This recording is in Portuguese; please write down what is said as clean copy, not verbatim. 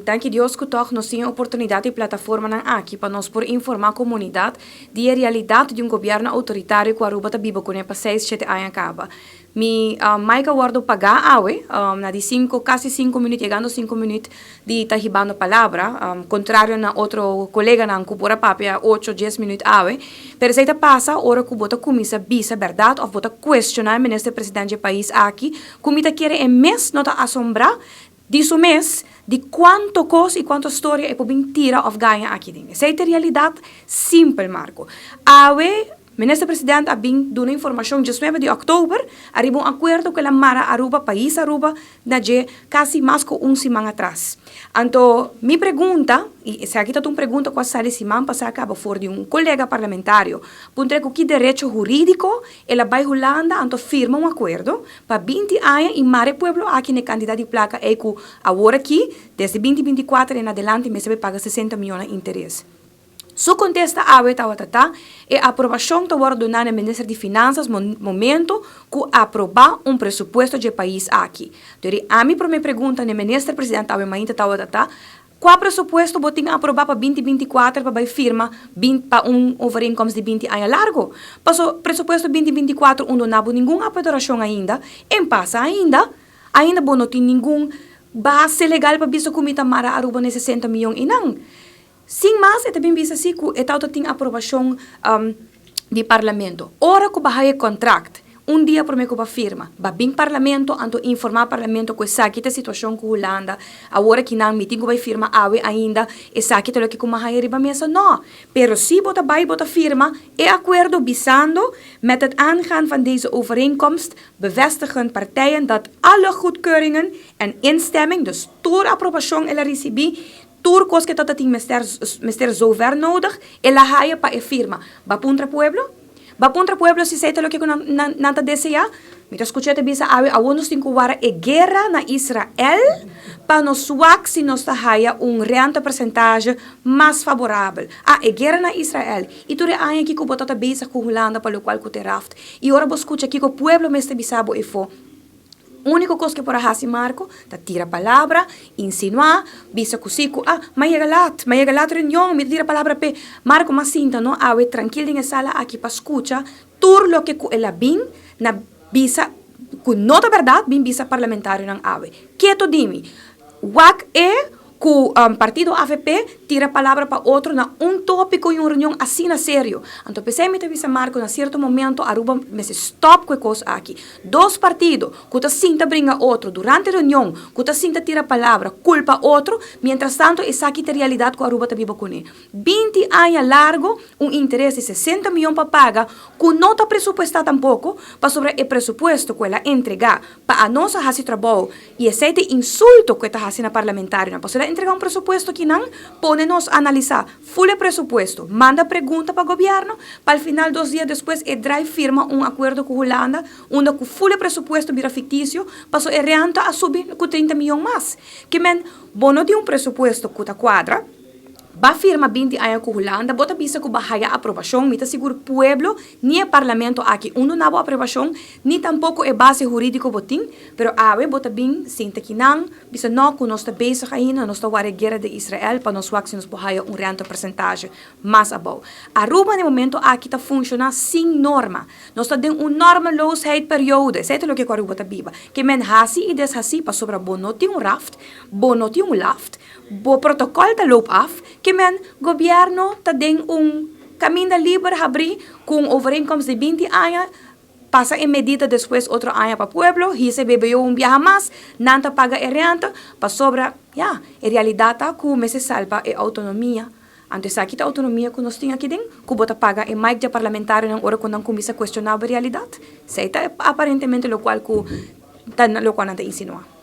Danke Deus que toch nós temos oportunidade e plataforma aqui para nós por informar a comunidade de realidade de governo autoritário que Aruba está vivo com para 6-7 anos acaba. Maica guardo pagar awe, na de quase 5 minutos, chegando 5 minutos de tahibando palavra, contrário na outro colega na cupora papia 8-10 minutos awe, pero se passa hora que bota comissa bisa verdade ou bota questionar o ministro presidente do país aqui, comita quer mês nota assombrar disso mês de quanto coisa e quanto história é para tira ou ganha aqui dentro. Essa é a realidade simples, Marco. Awe ministro presidente abin dando informação 19 de outubro, arriba acordo que a Mara Aruba, país Aruba, na quase mais que semana atrás. Então, minha pergunta, e se aqui está uma pergunta que a semana passada acaba fora de colega parlamentar, puntre que direito jurídico, ela vai Holanda, então firma acordo, para 20 anos e Mare Pueblo, aqui na candidato de placa, é que agora aqui, desde 2024 em adelante, me se paga 60 milhões de interesse. Su contesta é a aprovação da ordenar o Ministério de Finanças momento que aprovar presupuesto do país aqui. Então, a mim para me pergunta no Ministério Presidente qual presupuesto botinha aprovar para 2024 para firma para overeenkomst de 20 anos largo. Passo presupuesto 2024 não há nenhuma aprovação ainda, em passa ainda não tem nenhum base legal para bisa comita mara Aruba nesse 60 milhões e não. Sim, mas é também visto assim que é tem aprovação de parlamento. Ora que vai contrato, dia para mim que firma, vai bem parlamento, então informar parlamento que essa aqui a situação com Holanda, agora que não meeting vai firma ainda, essa aqui é o que como vai riba mesa não. Pero se bota firma, é acordo bisando met het aangaan van deze overeenkomst bevestigen partijen dat alle goedkeuringen en instemming, dus door aprovação ela recebi turcos que tata tem mister zover nodig, ela haia para a firma. Bapuntra Pueblo? Bapuntra Pueblo se sei o que nanta deseja. Mita escuchete bisa awe awonos tem kuwara e guerra na Israel para nos suak se nos haia renta percentage mais favorável. E guerra na Israel. E tu reaia que botata bisa com Holanda para o qual que te raft. E ora vos escucha que o pueblo meste bisabo e fo. Único coisa que por ahasi Marco, ta tira palavra, insinuar, bisa kusiku, mas chega lá reunião, me tira palavra pe Marco mas sinta no, awe tranquilo na sala aqui para escuta, tur lo que ela bin na bisa com nota verdade, bin bisa parlamentário nang awe. Quieto dimi. Wak que o partido AVP tira palavra para outro na tópico e reunião assim na sério. Então, pensei me teve Marco, na certo momento, Aruba me se stop com a coisa aqui. Dois partidos, que está sinta brinca outro, durante a reunião, que está sinta tira palavra, culpa outro, mientras tanto, essa aqui é a realidade que Aruba está vivo com ele. 20 anos largo, interesse de 60 milhões para pagar, que não está presupuestado tampouco, para sobre o presupuesto que ela entregar para a nossa raça trabalho, e esse é o insulto que está fazendo parlamentário, na possibilidade entregar presupuesto que não pode-nos analisar full presupuesto, manda pergunta para o governo, para o final 2 dias depois drive firma acordo com Holanda, onde o full presupuesto vira fictício, passou a renta a subir com 30 milhões mais. Que men, bono de presupuesto que está quadra, ba firma 20 anos com Holanda, bota bisa que bahaya aprovação, mita seguro pueblo, nem parlamento aqui, não há aprovação, nem tampouco é base jurídico botim, pero awe bota bem, sinta que não, bisa não que nós está bezig ainda, nós está a guerra de Israel, para nós wax nos bahaya renta percentage mais above. Aruba no momento aqui está funcionando sem norma, nós está dando normaloosheid periode, sei o que a Aruba está viva, que men hasi e deshasi para sobre bonoti raft, bonoti laft, bo protocolo está loop af, que men governo está dando caminho livre abrir com overeenkomst de 20 anos, passa em medida depois outro ano para o pueblo, recebe viaja mais, não paga a renta, para sobra, a realidade é que se salva a autonomia. Antes aqui a autonomia que nós temos aqui dentro, que bota paga e mais de parlamentário na hora quando não começa a questionar a realidade. Isso é aparentemente o qual não está insinuando.